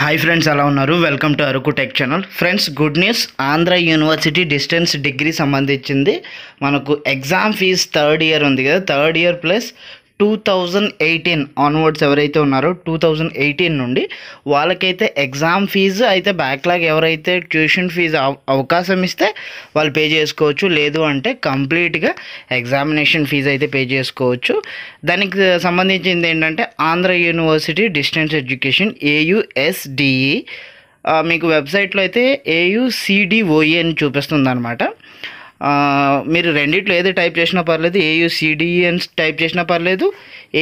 Hi friends, ఎలా ఉన్నారు? Welcome to Araku tech channel. Friends, good news. Andhra university distance degree సంబంధించింది మనకు ఎగ్జామ్ ఫీజ్ థర్డ్ ఇయర్ ఉంది కదా, థర్డ్ ఇయర్ ప్లస్ 2018 ఆన్వర్డ్స్ ఎవరైతే ఉన్నారో 2018 నుండి వాళ్ళకైతే ఎగ్జామ్ ఫీజు అయితే బ్యాక్లాగ్ ఎవరైతే ట్యూషన్ ఫీజు అవకాశం ఇస్తే వాళ్ళు పే చేసుకోవచ్చు, లేదు అంటే కంప్లీట్గా ఎగ్జామినేషన్ ఫీజు అయితే పే చేసుకోవచ్చు. దానికి సంబంధించింది ఏంటంటే Andhra university distance education AUSDE మీకు వెబ్సైట్లో అయితే AUCDOE అని చూపిస్తుంది అనమాట. మీరు రెండిట్లో ఏది టైప్ చేసినా పర్లేదు, AUCDE అని టైప్ చేసినా పర్లేదు,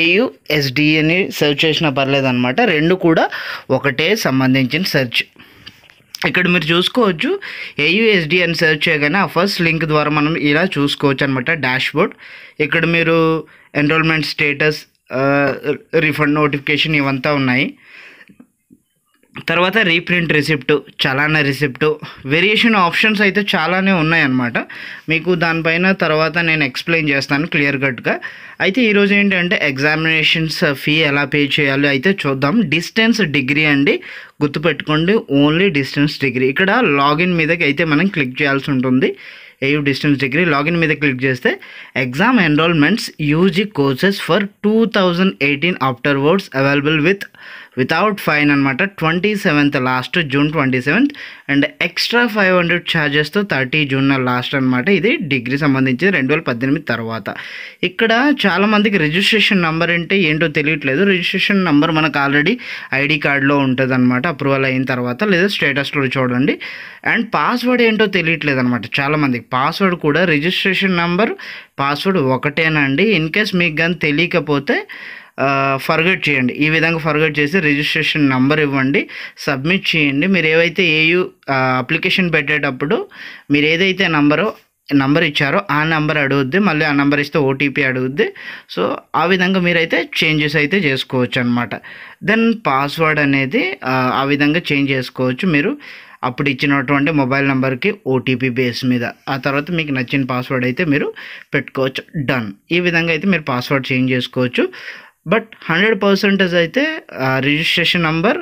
AUSDE అని సెర్చ్ చేసినా పర్లేదు అనమాట. రెండు కూడా ఒకటే సంబంధించిన సెర్చ్. ఇక్కడ మీరు చూసుకోవచ్చు, AUSDE అని సెర్చ్ చేయగానే ఆ ఫస్ట్ లింక్ ద్వారా మనం ఇలా చూసుకోవచ్చు అనమాట డాష్బోర్డ్. ఇక్కడ మీరు ఎన్రోల్మెంట్ స్టేటస్, రిఫండ్ నోటిఫికేషన్ ఇవంతా ఉన్నాయి. తర్వాత రీప్రింట్ రిసిప్ట్, చలానా రిసిప్ట్, వేరియేషన్ ఆప్షన్స్ అయితే చాలానే ఉన్నాయన్నమాట. మీకు దానిపైన తర్వాత నేను ఎక్స్ప్లెయిన్ చేస్తాను క్లియర్ కట్గా. అయితే ఈరోజు ఏంటంటే ఎగ్జామినేషన్స్ ఫీ ఎలా పే చేయాలో అయితే చూద్దాం. డిస్టెన్స్ డిగ్రీ అండి, గుర్తుపెట్టుకోండి, ఓన్లీ డిస్టెన్స్ డిగ్రీ. ఇక్కడ లాగిన్ మీదకి అయితే మనం క్లిక్ చేయాల్సి ఉంటుంది. AU డిస్టెన్స్ డిగ్రీ లాగిన్ మీద క్లిక్ చేస్తే exam enrolments UG courses for 2018 afterwards available without fine అనమాట. 27th last, June 27th, and extra 500 ఛార్జెస్తో 30 June last అనమాట. ఇది డిగ్రీ సంబంధించి 2018 తర్వాత. ఇక్కడ చాలామందికి రిజిస్ట్రేషన్ నెంబర్ అంటే ఏంటో తెలియట్లేదు. రిజిస్ట్రేషన్ నెంబర్ మనకు ఆల్రెడీ ID కార్డ్లో ఉంటుంది అనమాట, అప్రూవల్ అయిన తర్వాత, లేదా స్టేటస్లో చూడండి. అండ్ పాస్వర్డ్ ఏంటో తెలియట్లేదు అనమాట చాలామందికి. పాస్వర్డ్ కూడా రిజిస్ట్రేషన్ నెంబర్, పాస్వర్డ్ ఒకటేనండి. ఇన్ కేస్ మీకు కానీ తెలియకపోతే ఫర్గెట్ చేయండి. ఈ విధంగా ఫర్గెట్ చేసి రిజిస్ట్రేషన్ నెంబర్ ఇవ్వండి, సబ్మిట్ చేయండి. మీరు ఏవైతే AU అప్లికేషన్ పెట్టేటప్పుడు మీరు ఏదైతే నంబర్ ఇచ్చారో ఆ నెంబర్ అడుగుద్ది, మళ్ళీ ఆ నెంబర్ ఇస్తే OTP అడుగుద్ది. సో ఆ విధంగా మీరైతే చేంజెస్ అయితే చేసుకోవచ్చు అనమాట. దెన్ పాస్వర్డ్ అనేది ఆ విధంగా చేంజ్ చేసుకోవచ్చు మీరు అప్పుడు ఇచ్చినటువంటి మొబైల్ నెంబర్కి OTP బేస్ మీద. ఆ తర్వాత మీకు నచ్చిన పాస్వర్డ్ అయితే మీరు పెట్టుకోవచ్చు. డన్. ఈ విధంగా అయితే మీరు పాస్వర్డ్ చేంజ్ చేసుకోవచ్చు. బట్ 100% అయితే రిజిస్ట్రేషన్ నంబర్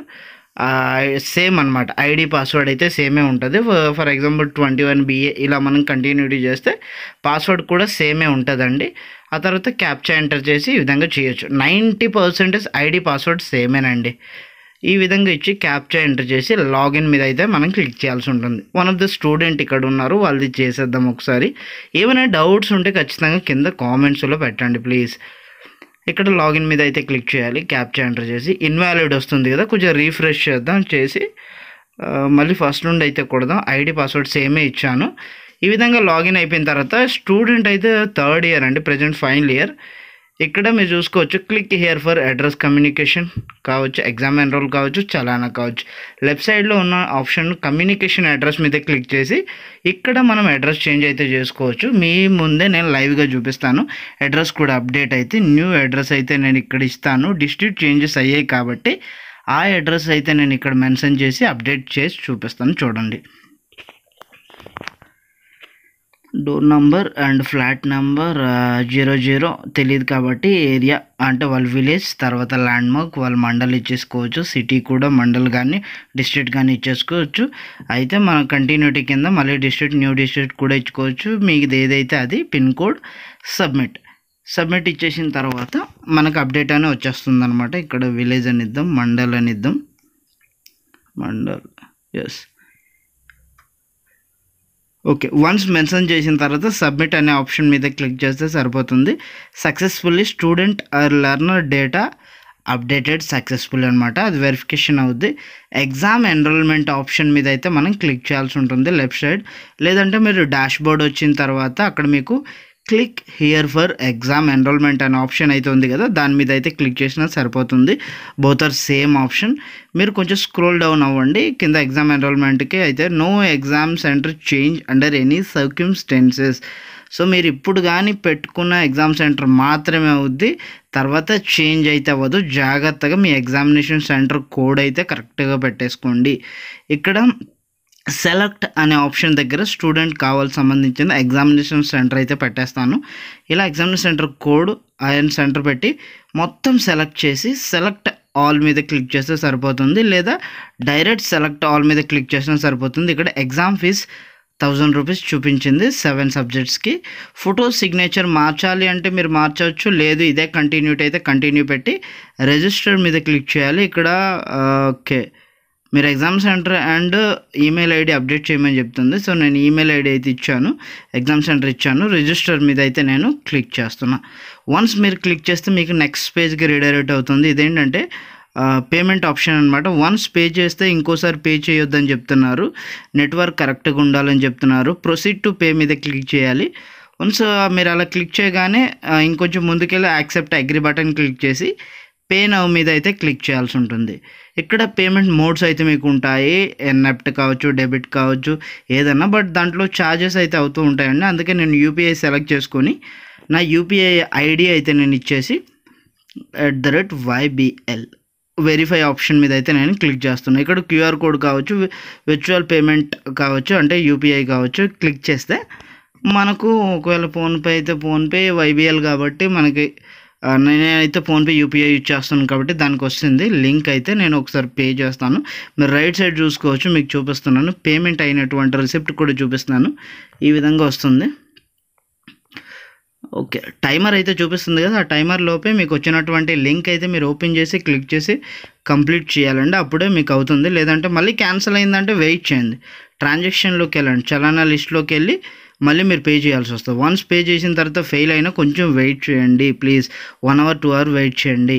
సేమ్ అనమాట. ID పాస్వర్డ్ అయితే సేమే ఉంటుంది. ఫర్ ఎగ్జాంపుల్ 21BA ఇలా మనం కంటిన్యూటీ చేస్తే పాస్వర్డ్ కూడా సేమే ఉంటుందండి. ఆ తర్వాత క్యాప్చా ఎంటర్ చేసి ఈ విధంగా చేయొచ్చు. 90% ID పాస్వర్డ్ సేమేనండి. ఈ విధంగా ఇచ్చి క్యాప్చా ఎంటర్ చేసి లాగిన్ మీద అయితే మనం క్లిక్ చేయాల్సి ఉంటుంది. వన్ ఆఫ్ ద స్టూడెంట్ ఇక్కడ ఉన్నారు, వాళ్ళది చేసేద్దాం ఒకసారి. ఏమైనా డౌట్స్ ఉంటే ఖచ్చితంగా కింద కామెంట్స్లో పెట్టండి ప్లీజ్. ఇక్కడ లాగిన్ మీద అయితే క్లిక్ చేయాలి, క్యాప్చా ఎంటర్ చేసి. ఇన్వాలిడ్ వస్తుంది కదా, కొంచెం రీఫ్రెష్ చేద్దాం చేసి మళ్ళీ ఫస్ట్ నుండి అయితే కొడదాం. ID పాస్వర్డ్ సేమే ఇచ్చాను. ఈ విధంగా లాగిన్ అయిపోయిన తర్వాత స్టూడెంట్ అయితే థర్డ్ ఇయర్ అండి, ప్రజెంట్ ఫైనల్ ఇయర్. ఇక్కడ మీరు చూసుకోవచ్చు, click here for address communication కావచ్చు, ఎగ్జామ్ ఎన్రోల్ కావచ్చు, చలానా కావచ్చు. లెఫ్ట్ సైడ్లో ఉన్న ఆప్షన్ కమ్యూనికేషన్ అడ్రస్ మీద క్లిక్ చేసి ఇక్కడ మనం అడ్రస్ చేంజ్ అయితే చేసుకోవచ్చు. మీ ముందే నేను లైవ్గా చూపిస్తాను. అడ్రస్ కూడా అప్డేట్ అయితే న్యూ అడ్రస్ అయితే నేను ఇక్కడ ఇస్తాను. డిస్ట్రిక్ట్ చేంజెస్ అయ్యాయి కాబట్టి ఆ అడ్రస్ అయితే నేను ఇక్కడ మెన్షన్ చేసి అప్డేట్ చేసి చూపిస్తాను. చూడండి, door number and flat number 00 తెలియదు కాబట్టి ఏరియా అంటే వాళ్ళ విలేజ్, తర్వాత ల్యాండ్ మార్క్, వాళ్ళ మండల్ ఇచ్చేసుకోవచ్చు. సిటీ కూడా మండల్ కానీ డిస్ట్రిక్ట్ కానీ ఇచ్చేసుకోవచ్చు. అయితే మన కంటిన్యూటీ కింద మళ్ళీ డిస్ట్రిక్ట్, న్యూ డిస్ట్రిక్ట్ కూడా ఇచ్చుకోవచ్చు. మీకు ఏదైతే అది పిన్ కోడ్, సబ్మిట్ ఇచ్చేసిన తర్వాత మనకు అప్డేట్ అని వచ్చేస్తుంది అనమాట. ఇక్కడ విలేజ్ అని ఇద్దాం, మండల్ అని ఇద్దాం, ఎస్. ఓకే, వన్స్ మెన్షన్ చేసిన తర్వాత సబ్మిట్ అనే ఆప్షన్ మీద క్లిక్ చేస్తే సరిపోతుంది. Successfully student or learner data updated successful అనమాట. అది వెరిఫికేషన్ అవుద్ది. ఎగ్జామ్ ఎన్రోల్మెంట్ ఆప్షన్ మీద అయితే మనం క్లిక్ చేయాల్సి ఉంటుంది లెఫ్ట్ సైడ్. లేదంటే మీరు డాష్బోర్డ్ వచ్చిన తర్వాత అక్కడ మీకు click here for exam enrollment అనే ఆప్షన్ అయితే ఉంది కదా, దాని మీద అయితే క్లిక్ చేసినా సరిపోతుంది. Both are same option. మీరు కొంచెం స్క్రోల్ డౌన్ అవ్వండి కింద. ఎగ్జామ్ ఎన్రోల్మెంట్కి అయితే no exam center change under any circumstances. So మీరు ఇప్పుడు కానీ పెట్టుకున్న ఎగ్జామ్ సెంటర్ మాత్రమే అవుద్ది, తర్వాత చేంజ్ అయితే అవ్వదు. జాగ్రత్తగా మీ ఎగ్జామినేషన్ సెంటర్ కోడ్ అయితే కరెక్ట్గా పెట్టేసుకోండి. ఇక్కడ సెలెక్ట్ అనే ఆప్షన్ దగ్గర స్టూడెంట్ కావాల్సి సంబంధించిన ఎగ్జామినేషన్ సెంటర్ అయితే పెట్టేస్తాను. ఇలా examination centre code and centre పెట్టి మొత్తం సెలెక్ట్ చేసి సెలెక్ట్ ఆల్ మీద క్లిక్ చేస్తే సరిపోతుంది, లేదా డైరెక్ట్ సెలెక్ట్ ఆల్ మీద క్లిక్ చేసినా సరిపోతుంది. ఇక్కడ ఎగ్జామ్ ఫీజ్ 1000 రూపీస్ చూపించింది 7 సబ్జెక్ట్స్కి. ఫోటో సిగ్నేచర్ మార్చాలి అంటే మీరు మార్చవచ్చు, లేదు ఇదే కంటిన్యూటీ అయితే కంటిన్యూ పెట్టి రిజిస్టర్ మీద క్లిక్ చేయాలి. ఇక్కడ ఓకే మీరు exam centre and email ID update చేయమని చెప్తుంది. సో నేను ఈమెయిల్ ఐడి అయితే ఇచ్చాను, ఎగ్జామ్ సెంటర్ ఇచ్చాను. రిజిస్టర్ మీద అయితే నేను క్లిక్ చేస్తున్నా. వన్స్ మీరు క్లిక్ చేస్తే మీకు నెక్స్ట్ పేజ్కి రీడైరెక్ట్ అవుతుంది. ఇదేంటంటే పేమెంట్ ఆప్షన్ అనమాట. వన్స్ పే చేస్తే ఇంకోసారి పే చేయొద్దని చెప్తున్నారు, నెట్వర్క్ కరెక్ట్గా ఉండాలని చెప్తున్నారు. ప్రొసీడ్ టు పే మీద క్లిక్ చేయాలి. వన్స్ మీరు అలా క్లిక్ చేయగానే ఇంకొంచెం ముందుకెళ్ళి యాక్సెప్ట్ అగ్రీ బటన్ క్లిక్ చేసి పే నవ్ మీద అయితే క్లిక్ చేయాల్సి ఉంటుంది. ఇక్కడ పేమెంట్ మోడ్స్ అయితే మీకు ఉంటాయి, ఎన్ఎఫ్ట్ కావచ్చు, డెబిట్ కావచ్చు, ఏదన్నా. బట్ దాంట్లో ఛార్జెస్ అయితే అవుతూ ఉంటాయండి. అందుకే నేను యూపీఐ సెలెక్ట్ చేసుకొని నా యూపీఐ ఐడి అయితే నేను ఇచ్చేసి @YBL వెరిఫై ఆప్షన్ మీద అయితే నేను క్లిక్ చేస్తున్నాను. ఇక్కడ క్యూఆర్ కోడ్ కావచ్చు, విర్చువల్ పేమెంట్ కావచ్చు, అంటే యూపీఐ కావచ్చు, క్లిక్ చేస్తే మనకు ఒకవేళ ఫోన్పే అయితే ఫోన్పే, వైబిఎల్ కాబట్టి మనకి నేనైతే ఫోన్పే యూపీఐ యూజ్ చేస్తాను కాబట్టి దానికి వస్తుంది లింక్. అయితే నేను ఒకసారి పే చేస్తాను. మీరు రైట్ సైడ్ చూసుకోవచ్చు, మీకు చూపిస్తున్నాను పేమెంట్ అయినటువంటి రిసిప్ట్ కూడా చూపిస్తున్నాను. ఈ విధంగా వస్తుంది. ఓకే టైమర్ అయితే చూపిస్తుంది కదా, ఆ టైమర్ లోపే మీకు వచ్చినటువంటి లింక్ అయితే మీరు ఓపెన్ చేసి క్లిక్ చేసి కంప్లీట్ చేయాలండి, అప్పుడే మీకు అవుతుంది. లేదంటే మళ్ళీ క్యాన్సిల్ అయిందంటే వెయిట్ చేయండి, ట్రాన్సాక్షన్లోకి వెళ్ళండి, చలానా లిస్ట్లోకి వెళ్ళి మళ్ళీ మీరు పే చేయాల్సి వస్తుంది. వన్స్ పే చేసిన తర్వాత ఫెయిల్ అయినా కొంచెం వెయిట్ చేయండి ప్లీజ్, 1 hour 2 hour వెయిట్ చేయండి.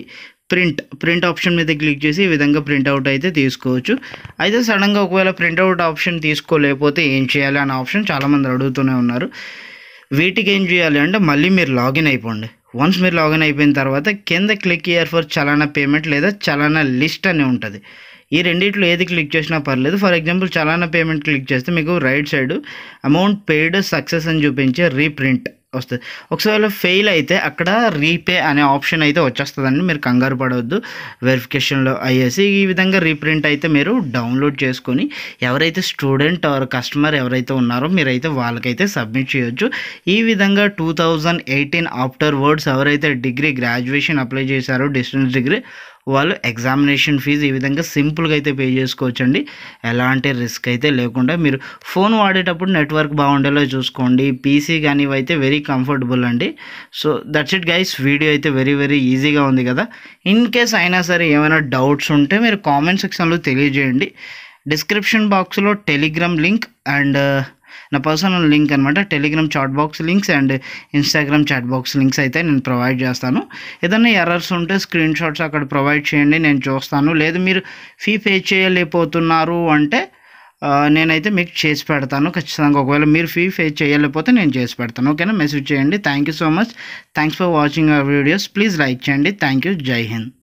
ప్రింట్ ఆప్షన్ మీద క్లిక్ చేసి ఈ విధంగా ప్రింట్అవుట్ అయితే తీసుకోవచ్చు. అయితే సడన్గా ఒకవేళ ప్రింట్అవుట్ ఆప్షన్ తీసుకోలేకపోతే ఏం చేయాలి అనే ఆప్షన్ చాలామంది అడుగుతూనే ఉన్నారు. వీటికి ఏం చేయాలి అంటే మళ్ళీ మీరు లాగిన్ అయిపోండి. వన్స్ మీరు లాగిన్ అయిపోయిన తర్వాత కింద క్లిక్ హియర్ ఫర్ చలానా పేమెంట్ లేదా చలానా లిస్ట్ అని ఉంటుంది. ఈ రెండిట్లో ఏది క్లిక్ చేసినా పర్లేదు. ఫర్ ఎగ్జాంపుల్ చలానా పేమెంట్ క్లిక్ చేస్తే మీకు right side amount paid success అని చూపించే రీప్రింట్ వస్తుంది. ఒకసారి ఫెయిల్ అయితే అక్కడ రీపే అనే ఆప్షన్ అయితే వచ్చేస్తుందండి, మీరు కంగారు పడవద్దు, వెరిఫికేషన్లో అయ్యేసి ఈ విధంగా రీప్రింట్ అయితే మీరు డౌన్లోడ్ చేసుకొని ఎవరైతే స్టూడెంట్ ఆర్ కస్టమర్ ఎవరైతే ఉన్నారో మీరైతే వాళ్ళకైతే సబ్మిట్ చేయొచ్చు. ఈ విధంగా 2018 ఆఫ్టర్ వర్డ్స్ ఎవరైతే డిగ్రీ గ్రాడ్యుయేషన్ అప్లై చేశారో డిస్టెన్స్ డిగ్రీ వాళ్ళు ఎగ్జామినేషన్ ఫీజు ఈ విధంగా సింపుల్గా అయితే పే చేసుకోవచ్చండి, ఎలాంటి రిస్క్ అయితే లేకుండా. మీరు ఫోన్ వాడేటప్పుడు నెట్వర్క్ బాగుండేలా చూసుకోండి, పీసీ కానీ ఇవైతే వెరీ కంఫర్టబుల్ అండి. So that's it guys, video అయితే వెరీ ఈజీగా ఉంది కదా. ఇన్ కేస్ అయినా సరే ఏమైనా డౌట్స్ ఉంటే మీరు కామెంట్ సెక్షన్లో తెలియజేయండి. డిస్క్రిప్షన్ బాక్స్లో టెలిగ్రామ్ లింక్ అండ్ నా పర్సనల్ లింక్ అనమాట, Telegram chat box links and Instagram chat box links అయితే నేను ప్రొవైడ్ చేస్తాను. ఏదైనా ఎర్రర్స్ ఉంటే స్క్రీన్ షాట్స్ అక్కడ ప్రొవైడ్ చేయండి, నేను చూస్తాను. లేదు మీరు ఫీ పే చేయలేకపోతున్నారు అంటే నేనైతే మీకు చేసి పెడతాను ఖచ్చితంగా. ఒకవేళ మీరు ఫీ పే చేయలేకపోతే నేను చేసి పెడతాను, ఓకేనా. మెసేజ్ చేయండి. Thank you so much, thanks for watching our videos. Please like చేయండి. Thank you. జై హింద్.